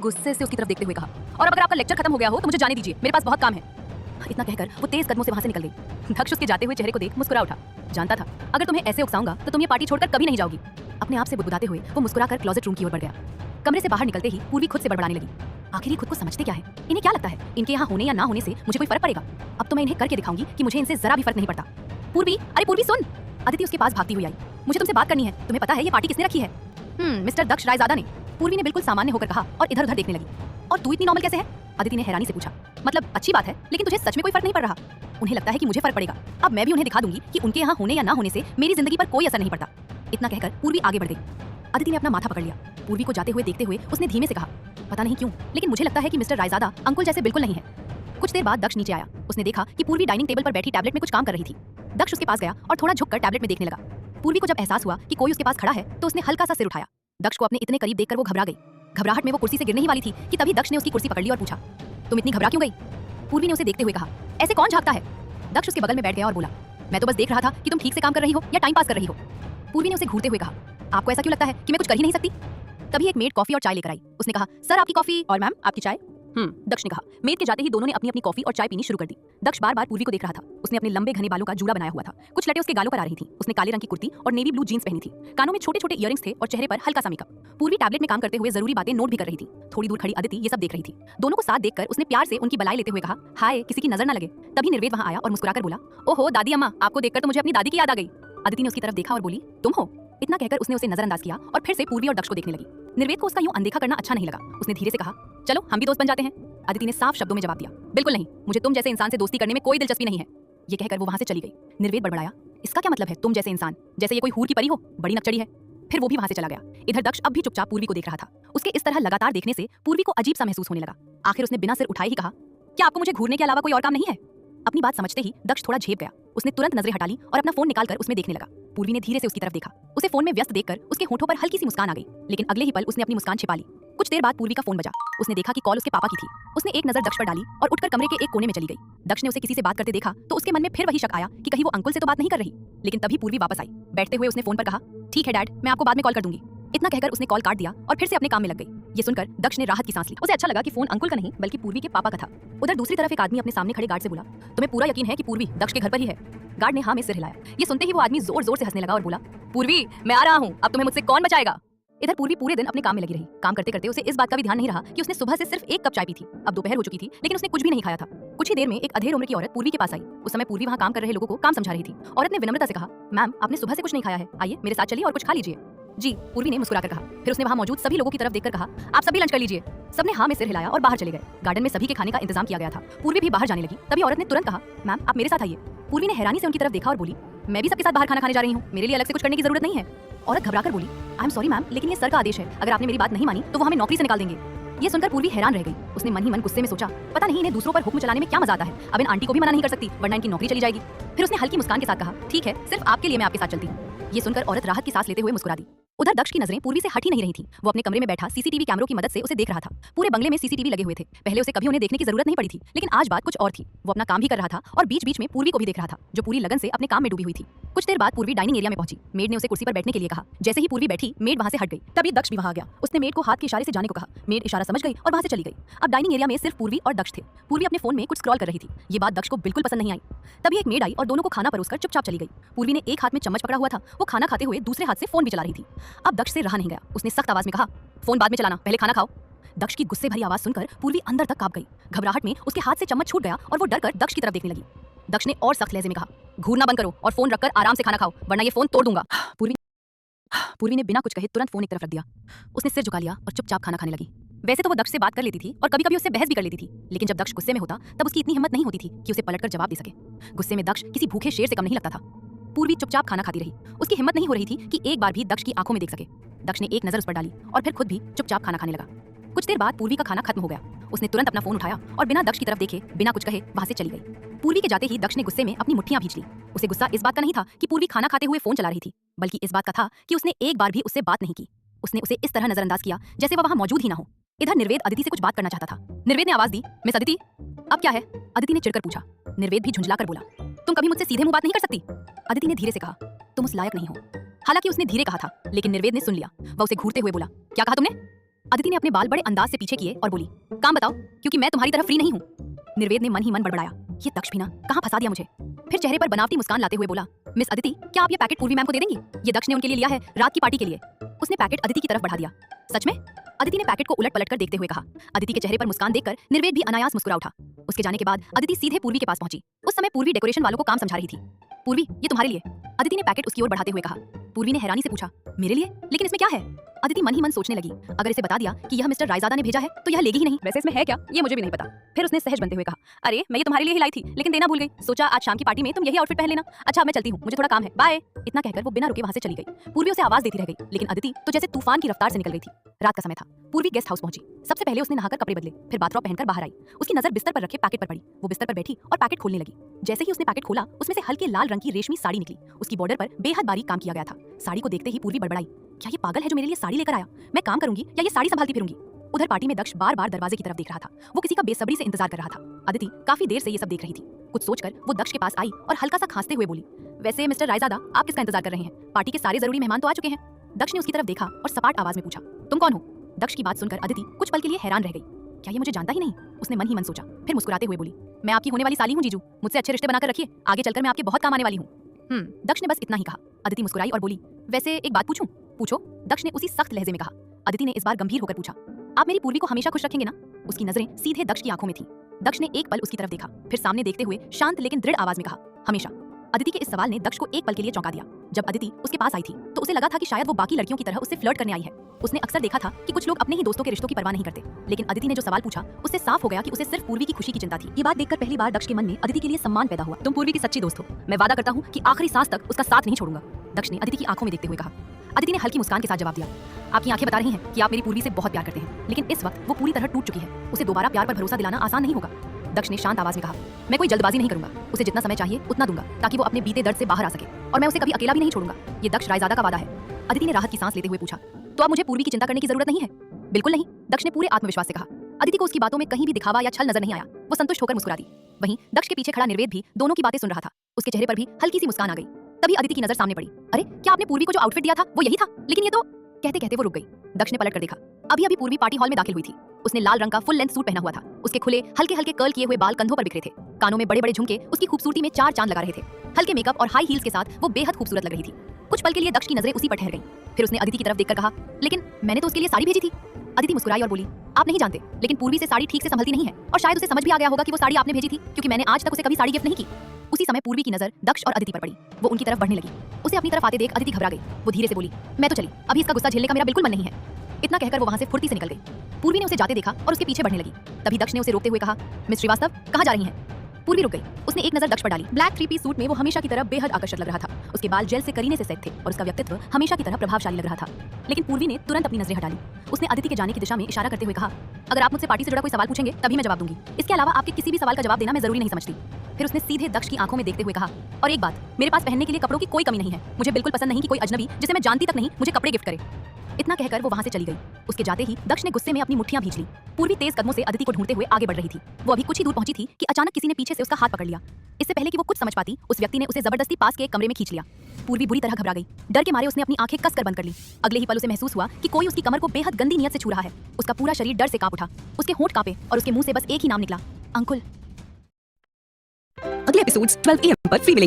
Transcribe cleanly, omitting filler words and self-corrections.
गुस्से से उसकी तरफ देखते हुए कहा, और अब अगर आपका लेक्चर खत्म हो गया हो तो मुझे जाने दीजिए, मेरे पास बहुत काम है। इतना कहकर वो तेज कदमों से वहां से निकल गई। दक्ष उसके जाते हुए चेहरे को देख मुस्कुरा उठा। जानता था अगर तुम्हें ऐसे उकसाऊंगा तो तुम ये पार्टी छोड़कर कभी नहीं जाओगी। अपने आप से बुदबुदाते हुए वो मुस्कुराकर क्लोजेट रूम की ओर बढ़ गया। कमरे से बाहर निकलते ही पूर्वी खुद से बड़बड़ाने लगी। आखिर ये खुद को समझते क्या है? इन्हें क्या लगता है इनके यहाँ होने या ना होने से मुझे कोई फर्क पड़ेगा? अब तो मैं इन्हें करके दिखाऊंगी कि मुझे इनसे जरा भी फर्क नहीं पड़ता। पूर्वी, अरे पूर्वी सुन। अदिति उसके पास भागती हुई आई। मुझे तुमसे बात करनी है। तुम्हें पता है ये पार्टी किसने रखी है? मिस्टर दक्ष रायजादा ने। पूर्वी ने बिल्कुल सामान्य होकर कहा और इधर उधर देखने लगी। और तू इतनी नॉर्मल कैसे है? अदिति ने हैरानी से पूछा। मतलब अच्छी बात है, लेकिन तुझे सच में कोई फर्क नहीं पड़ रहा? उन्हें लगता है कि मुझे फर्क पड़ेगा। अब मैं भी उन्हें दिखा दूंगी कि उनके यहाँ होने या ना होने से मेरी जिंदगी पर कोई असर नहीं पड़ता। इतना कहकर पूर्वी आगे बढ़ गई। अदिति ने अपना माथा पकड़ लिया। पूर्वी को जाते हुए देखते हुए उसने धीमे से कहा, पता नहीं क्यों लेकिन मुझे लगता है कि मिस्टर रायजादा अंकुल जैसे बिल्कुल नहीं है। कुछ देर बाद दक्ष नीचे आया। उसने देखा कि पूर्वी डाइनिंग टेबल पर बैठी टैबलेट में कुछ काम कर रही थी। दक्ष उसके पास गया और थोड़ा झुककर टैबलेट में देखने लगा। पूर्वी को जब एहसास हुआ कि कोई उसके पास खड़ा है तो उसने हल्का सा सिर उठाया। दक्ष को अपने इतने करीब देखकर वो घबरा गई। घबराहट में वो कुर्सी से गिरने ही वाली थी कि तभी दक्ष ने उसकी कुर्सी पकड़ ली और पूछा, तुम इतनी घबरा क्यों गई? पूर्वी ने उसे देखते हुए कहा, ऐसे कौन झांकता है? दक्ष उसके बगल में बैठ गया और बोला, मैं तो बस देख रहा था कि तुम ठीक से काम कर रही हो या टाइम पास कर रही हो। पूर्वी ने उसे घूरते हुए कहा, आपको ऐसा क्यों लगता है कि मैं कुछ कर ही नहीं सकती? तभी एक मेड कॉफी और चाय लेकर आई। उसने कहा, सर आपकी कॉफी और मैम आपकी चाय। दक्ष ने कहा। मेड के जाते ही दोनों ने अपनी अपनी कॉफी और चाय पीनी शुरू कर दी। दक्ष बार बार पूर्वी को देख रहा था। उसने अपने लंबे घने बालों का जूड़ा बनाया हुआ था। कुछ लटे उसके गालों पर आ रही थी। उसने काले रंग की कुर्ती और नेवी ब्लू जींस पहनी थी। कानों में छोटे छोटे इयररिंग्स थे और चेहरे पर हल्का सा मेकअप। पूर्वी टैबलेट में काम करते हुए जरूरी बातें नोट भी कर रही थी। थोड़ी दूर खड़ी अदिति ये सब देख रही थी। दोनों को साथ देखकर उसने प्यार से उनकी बलाई लेते हुए कहा, हाय, किसी की नजर न लगे। तभी निर्वेद वहां आया और मुस्कुराकर बोला, ओहो दादी अम्मा, आपको देखकर तो मुझे अपनी दादी की याद आ गई। अदिति ने उसकी तरफ देखा और बोली, तुम हो? इतना कहकर उसने उसे नजरअंदाज किया और फिर से पूर्वी और दक्ष को देखने लगी। निर्वेद को उसका यूं अनदेखा करना अच्छा नहीं लगा। उसने धीरे से कहा, चलो हम भी दोस्त बन जाते हैं। अदिति ने साफ शब्दों में जवाब दिया, बिल्कुल नहीं, मुझे तुम जैसे इंसान से दोस्ती करने में कोई दिलचस्पी नहीं है। ये कहकर वो वहां से चली गई। निर्वेद बड़बड़ाया, इसका क्या मतलब है तुम जैसे इंसान? जैसे ये कोई हूर की परी हो, बड़ी नकचड़ी है। फिर वो भी वहां से चला गया। इधर दक्ष अब भी चुपचाप पूर्वी को देख रहा था। उसके इस तरह लगातार देखने से पूर्वी को अजीब सा महसूस होने लगा। आखिर उसने बिना सिर उठाए ही कहा, क्या आपको मुझे घूरने के अलावा कोई और काम नहीं है? अपनी बात समझते ही दक्ष थोड़ा झेप गया। उसने तुरंत नजरें हटा ली और अपना फोन निकालकर उसमें देखने लगा। पूर्वी ने धीरे से उसकी तरफ देखा। उसे फोन में व्यस्त देखकर उसके होठों पर हल्की सी मुस्कान आ गई, लेकिन अगले ही पल उसने अपनी मुस्कान छिपा ली। कुछ देर बाद पूर्वी का फोन बजा। उसने देखा कि कॉल उसके पापा की थी। उसने एक नजर दक्ष पर डाली और उठकर कमरे के एक कोने में चली गई। दक्ष ने उसे किसी से बात करते देखा तो उसके मन में फिर वही शक आया कि कहीं वो अंकुल से तो बात नहीं कर रही। लेकिन तभी पूर्वी वापस आई। बैठते हुए उसने फोन पर कहा, ठीक है डैड, मैं आपको बाद में कॉल कर दूंगी। इतना कहकर उसने कॉल काट दिया और फिर से अपने काम में लग गई। ये सुनकर दक्ष ने राहत की सांस ली। उसे अच्छा लगा कि फोन अंकुल का नहीं बल्कि पूर्वी के पापा का था। उधर दूसरी तरफ एक आदमी अपने सामने खड़े गार्ड से बोला, तुम्हें पूरा यकीन है कि पूर्वी दक्ष के घर पर ही है? गार्ड ने हाँ में सिर हिलाया। ये सुनते ही वो आदमी जोर जोर से हंसने लगा और बोला, पूर्वी मैं आ रहा हूँ, अब तुम्हें मुझसे कौन बचाएगा? इधर पूर्वी पूरे दिन अपने काम में लगी रही। काम करते करते उसे इस बात का भी ध्यान नहीं रहा कि उसने सुबह से सिर्फ एक कप चाय पी थी। अब दोपहर हो चुकी थी लेकिन उसने कुछ भी नहीं खाया था। कुछ ही देर में एक अधेड़ उम्र की औरत पूर्वी के पास आई। उस समय पूर्वी वहाँ काम कर रहे लोगों को काम समझा रही थी। औरत ने विनम्रता से कहा, मैम आपने सुबह से कुछ नहीं खाया है, आइए मेरे साथ चलिए और कुछ खा लीजिए। जी, पूर्वी ने मुस्कुराकर कहा। फिर उसने वहाँ मौजूद सभी लोगों की तरफ देखकर कहा, आप सभी लंच कर लीजिए। सबने हाँ में सिर हिलाया और बाहर चले गए। गार्डन में सभी के खाने का इंतजाम किया गया था। पूर्वी भी बाहर जाने लगी। तभी औरत ने तुरंत कहा, मैम आप मेरे साथ आइए। पूर्वी ने हैरानी से उनकी तरफ देखा और बोली, मैं भी सबके साथ बाहर खाना खाने जा रही हूँ, मेरे लिए अलग से कुछ करने की जरूरत नहीं है। औरत घबराकर बोली, आई एम सॉरी मैम, लेकिन ये सर का आदेश है, अगर आपने मेरी बात नहीं मानी तो वो हमें नौकरी से निकाल देंगे। ये सुनकर पूर्वी हैरान रह गई। उसने मन ही मन गुस्से में सोचा, पता नहीं इन्हें दूसरों पर हुक्म चलाने में क्या मजा आता है। अब इन आंटी को भी मना नहीं कर सकती वरना इनकी नौकरी चली जाएगी। फिर उसने हल्की मुस्कान के साथ कहा, ठीक है, सिर्फ आपके लिए मैं आपके साथ चलती हूँ। ये सुनकर औरत राहत की सांस लेते हुए मुस्कुरा दी। उधर दक्ष की नजरें पूर्वी से हट ही नहीं रही थी। वो अपने कमरे में बैठा सीसीटीवी कैमरों की मदद से उसे देख रहा था। पूरे बंगले में सीसीटीवी लगे हुए थे। पहले उसे कभी उन्हें देखने की जरूरत नहीं पड़ी थी, लेकिन आज बात कुछ और थी। वो अपना काम भी कर रहा था और बीच बीच में पूर्वी को भी देख रहा था, जो पूरी लगन से अपने काम में डूबी हुई थी। कुछ देर बाद पूर्वी डाइनिंग एरिया में पहुंची। मेड ने उसे कुर्सी पर बैठने के लिए कहा। जैसे ही पूर्वी बैठी, मेड वहां से हट गई। तभी दक्ष भी वहां आ गया। उसने मेड को हाथ के इशारे से जाने को कहा। मेड इशारा समझ गई और वहां से चली गई। अब डाइनिंग एरिया में सिर्फ पूर्वी और दक्ष थे। पूर्वी अपने फोन में कुछ स्क्रॉल कर रही थी। ये बात दक्ष को बिल्कुल पसंद नहीं आई। तभी एक मेड आई और दोनों को खाना परोसकर चुपचाप चली गई। पूर्वी ने एक हाथ में चम्मच पकड़ा हुआ था। वो खाना खाते हुए दूसरे हाथ से फोन भी चला रही थी। अब दक्ष से रहा नहीं गया। उसने सख्त आवाज में कहा, फोन बाद में चलाना, पहले खाना खाओ। दक्ष की गुस्से भरी आवाज सुनकर पूर्वी अंदर तक कांप गई। घबराहट में उसके हाथ से चम्मच छूट गया और वो डरकर दक्ष की तरफ देखने लगी। दक्ष ने और सख्त लहजे में कहा, घूरना बंद करो और फोन रखकर आराम से खाना खाओ, वरना ये फोन तोड़ दूंगा। पूर्वी ने बिना कुछ कहे तुरंत फोन एक तरफ रख दिया। उसने सिर झुका लिया और चुपचाप खाना खाने लगी। वैसे तो वो दक्ष से बात कर लेती थी और कभी-कभी उससे बहस भी कर लेती थी, लेकिन जब दक्ष गुस्से में होता तब उसकी इतनी हिम्मत नहीं होती थी कि उसे पलटकर जवाब दे सके। गुस्से में दक्ष किसी भूखे शेर से कम नहीं लगता था। पूर्वी चुपचाप खाना खाती रही। उसकी हिम्मत नहीं हो रही थी कि एक बार भी दक्ष की आंखों में देख सके। दक्ष ने एक नजर उस पर डाली और फिर खुद भी चुपचाप खाना खाने लगा। कुछ देर बाद पूर्वी का खाना खत्म हो गया। उसने तुरंत अपना फोन उठाया और बिना दक्ष की तरफ देखे, बिना कुछ कहे वहां से चली गई। पूर्वी के जाते ही दक्ष ने गुस्से में अपनी मुट्ठियां भींच ली। उसे गुस्सा इस बात का नहीं था कि पूर्वी खाना खाते हुए फोन चला रही थी, बल्कि इस बात का था कि उसने एक बार भी उससे बात नहीं की। उसने उसे इस तरह नजरअंदाज किया जैसे वह वहां मौजूद ही ना हो। इधर निर्वेद अदिति से कुछ बात करना चाहता था। निर्वेद ने आवाज दी, मिस अदिति। अब क्या है? अदिति ने चिढ़कर पूछा। निर्वेद भी झुंझलाकर बोला, तुम कभी मुझसे सीधे मुंह बात नहीं कर सकती। अदिति ने धीरे से कहा, तुम उस लायक नहीं हो। हालांकि उसने धीरे कहा था, लेकिन निर्वेद ने सुन लिया। वह उसे घूरते हुए बोला, क्या कहा तुमने? अदिति ने अपने बाल बड़े अंदाज से पीछे किए और बोली, काम बताओ, क्योंकि मैं तुम्हारी तरह फ्री नहीं हूँ। निर्वेद ने मन ही मन बड़बड़ाया, ये दक्ष भी ना कहाँ फंसा दिया मुझे। फिर चेहरे पर बनावटी मुस्कान लाते हुए बोला, मिस अदिति, क्या आप ये पैकेट पूर्वी मैम को दे देंगी? ये दक्ष ने उनके लिए लिया है, रात की पार्टी के लिए। उसने पैकेट अदिति की तरफ बढ़ा दिया। सच में? अदिति ने पैकेट को उलट पलट कर देखते हुए कहा। अदिति के चेहरे पर मुस्कान देखकर निर्वेद भी अनायास मुस्कुरा उठा। उसके जाने के बाद अदिति सीधे पूर्वी के पास पहुंची। उस समय पूर्वी डेकोरेशन वालों को काम समझा रही थी। पूर्वी, ये तुम्हारे लिए। अदिति ने पैकेट उसकी ओर बढ़ाते हुए कहा। पूर्वी ने हैरानी से पूछा, मेरे लिए? लेकिन इसमें क्या है? अदिति मन ही मन सोचने लगी, अगर इसे बता दिया कि यह मिस्टर रायजादा ने भेजा है तो यह लेगी ही नहीं। वैसे इसमें है क्या, ये मुझे भी नहीं पता। फिर उसने सहज बनते हुए कहा, अरे मैं ये तुम्हारे लिए ही लाई थी, लेकिन देना भूल गई। सोचा आज शाम की पार्टी में तुम यही आउटफिट पहन लेना। अच्छा मैं चलती हूँ, मुझे थोड़ा काम है, बाय। इतना कहकर वो बिना रुके वहां से चली गई। पूर्वी उसे आवाज देती रह गई, लेकिन अदिति तो जैसे तूफान की रफ्तार से निकल गई थी। रात का समय था। पूर्वी गेस्ट हाउस पहुंची। सबसे पहले उसने नहाकर कपड़े बदले, फिर बाथरोब पहनकर बाहर आई। उसकी नजर बिस्तर पर रखे पैकेट पर पड़ी। वो बिस्तर पर बैठी और पैकेट खोलने लगी। जैसे ही उसने पैकेट खोला, उसमें से हल्के लाल रंग की रेशमी साड़ी निकली। उसकी बॉर्डर पर बेहद बारीक काम किया गया था। साड़ी को देखते ही पूर्वी बड़बड़ाई, क्या ये पागल है जो मेरे लिए साड़ी लेकर आया? मैं काम करूंगी या ये साड़ी संभालती फिरूंगी? उधर पार्टी में दक्ष बार बार दरवाजे की तरफ देख रहा था। वो किसी का बेसब्री से इंतजार कर रहा था। अदिति काफी देर से ये सब देख रही थी। कुछ सोचकर वो दक्ष के पास आई और हल्का सा खांसते हुए बोली, वैसे मिस्टर रायजादा, आप किसका इंतजार कर रहे हैं? पार्टी के सारे जरूरी मेहमान तो आ चुके हैं। दक्ष ने उसकी तरफ देखा और सपाट आवाज में पूछा, तुम कौन हो? दक्ष की बात सुनकर अदिति कुछ पल के लिए हैरान रह गई। क्या ये मुझे जानता ही नहीं? उसने मन ही मन सोचा। फिर मुस्कुराते हुए बोली, मैं आपकी होने वाली साली हूँ जीजू। मुझसे अच्छे रिश्ते बनाकर रखिए, आगे चलकर मैं आपके बहुत काम आने वाली हूँ। दक्ष ने बस इतना ही कहा। अदिति मुस्कुराई और बोली, वैसे एक बात पूछूं? पूछो, दक्ष ने उसी सख्त लहजे में कहा। अदिति ने इस बार गंभीर होकर पूछा, आप मेरी पूर्वी को हमेशा खुश रखेंगे ना? उसकी नजरें सीधे दक्ष की आंखों में थीं। दक्ष ने एक पल उसकी तरफ देखा, फिर सामने देखते हुए शांत लेकिन दृढ़ आवाज में कहा, हमेशा। अदिति के इस सवाल ने दक्ष को एक पल के लिए चौंका दिया। जब अदिति उसके पास आई थी तो उसे लगा था कि शायद वो बाकी लड़कियों की तरह उससे फ्लर्ट करने आई है। उसने अक्सर देखा था कि कुछ लोग अपने ही दोस्तों के रिश्तों की परवाह नहीं करते, लेकिन अदिति ने जो सवाल पूछा उससे साफ हो गया कि उसे सिर्फ पूर्वी की खुशी की चिंता थी। ये बात देखकर पहली बार दक्ष के मन में अदिति के लिए सम्मान पैदा हुआ। तुम पूर्वी की सच्ची दोस्त हो, मैं वादा करता हूँ कि आखिरी सांस तक उसका साथ नहीं छोड़ूंगा, दक्ष ने अदिति की आंखों में देखते हुए कहा। अदिति ने हल्की मुस्कान के साथ जवाब दिया, आपकी आंखें बता रही हैं कि आप मेरी पूर्वी से बहुत प्यार करते हैं, लेकिन इस वक्त वो पूरी तरह टूट चुकी है। उसे दोबारा प्यार पर भरोसा दिलाना आसान नहीं होगा। दक्ष ने शांत आवाज में कहा, मैं कोई जल्दबाजी नहीं करूंगा। उसे जितना समय चाहिए उतना दूंगा ताकि वो अपने बीते दर्द से बाहर आ सके, और मैं उसे कभी अकेला भी नहीं छोड़ूंगा। ये दक्ष रायजादा का वादा है। अदिति ने राहत की सांस लेते हुए पूछा, तो अब मुझे पूर्वी की चिंता करने की जरूरत नहीं है? बिल्कुल नहीं, दक्ष ने पूरे आत्मविश्वास से कहा। अदिति को उसकी बातों में कहीं भी दिखावा या छल नजर नहीं आया। वो संतुष्ट होकर मुस्कुरा दी। वहीं दक्ष के पीछे खड़ा निर्वेद भी दोनों की बातें सुन रहा था। उसके चेहरे पर भी हल्की सी मुस्कान आ गई। तभी अदिति की नजर सामने पड़ी। अरे क्या आपने पूर्वी को जो आउटफिट दिया था वो यही था? लेकिन ये तो, कहते कहते वो रुक गई। दक्ष ने पलट कर देखा। अभी अभी पूर्वी पार्टी हॉल में दाखिल हुई थी। उसने लाल रंग का फुल लेंथ सूट पहना हुआ था। उसके खुले हल्के हल्के कर्ल किए हुए बाल कंधों पर बिखरे थे। कानों में बड़े बड़े झुमके उसकी खूबसूरती में चार चांद लगा रहे थे। हल्के मेकअप और हाई हील्स के साथ वो बेहद खूबसूरत लग रही थी। कुछ पल के लिए दक्ष की नजरें उसी पर ठहर गईं। फिर उसने अदिति की तरफ देखकर कहा, लेकिन मैंने तो उसके लिए साड़ी भेजी थी। अदिति मुस्कुराई और बोली, आप नहीं जानते, लेकिन पूर्वी से साड़ी ठीक से संभलती नहीं है, और शायद उसे समझ भी आ गया होगा कि वो साड़ी आपने भेजी थी, क्योंकि मैंने आज तक उसे कभी साड़ी गिफ्ट नहीं की। उसी समय पूर्वी की नजर दक्ष और अदिति पर पड़ी। वो उनकी तरफ बढ़ने लगी। उसे अपनी तरफ आते देख अदिति घबरा गई। वो धीरे से बोली, मैं तो चली, अभी इसका गुस्सा झेलने का मेरा बिल्कुल मन नहीं है। इतना कहकर वो वहां से फुर्ती से निकल गई। पूर्वी ने उसे जाते देखा और उसके पीछे बढ़ने लगी। तभी दक्ष ने उसे रोकते हुए कहा, मिस श्रीवास्तव, कहां जा रही हैं? पूर्वी रुक गई। उसने एक नजर दक्ष पर डाली। ब्लैक 3-पीस सूट में वो हमेशा की तरह बेहद आकर्षक लग रहा था। उसके बाल जेल से करीने से सेट थे और उसका व्यक्तित्व हमेशा की तरह प्रभावशाली लग रहा था। लेकिन पूर्वी ने तुरंत अपनी नजरें हटा ली। उसने अदिति के जाने की दिशा में इशारा करते हुए कहा, अगर आप मुझसे पार्टी से जुड़ा कोई सवाल पूछेंगे तभी मैं जवाब दूंगी। इसके अलावा आपके किसी भी सवाल का जवाब देना मैं जरूरी नहीं समझती। फिर उसने सीधे दक्ष की आंखों में देखते हुए कहा, और एक बात, मेरे पास पहनने के लिए कपड़ों की कोई कमी नहीं है। मुझे बिल्कुल पसंद नहीं कि कोई अजनबी जिसे मैं जानती तक नहीं मुझे कपड़े गिफ्ट करे। इतना कहकर वो वहां से चली गई। उसके जाते ही दक्ष ने गुस्से में अपनी मुट्ठियां भींच ली। पूर्वी तेज कदमों से अदिति को ढूंढते हुए आगे बढ़ रही थी। वो अभी कुछ ही दूर पहुंची थी कि अचानक किसी ने पीछे से उसका हाथ पकड़ लिया। इससे पहले कि वो कुछ समझ पाती, उस व्यक्ति ने उसे जबरदस्ती पास के एक कमरे में खींच लिया। पूर्वी बुरी तरह घबरा गई। डर के मारे उसने अपनी आंखें कसकर बंद कर ली। अगले ही पल उसे महसूस हुआ कि कोई उसकी कमर को बेहद गंदी नियत से छू रहा है। उसका पूरा शरीर डर से कांप उठा। उसके होंठ कांपे और उसके मुंह से बस एक ही नाम निकला, अंकुल। अगले एपिसोड्स 12 AM पर फ्री मिलेंगे।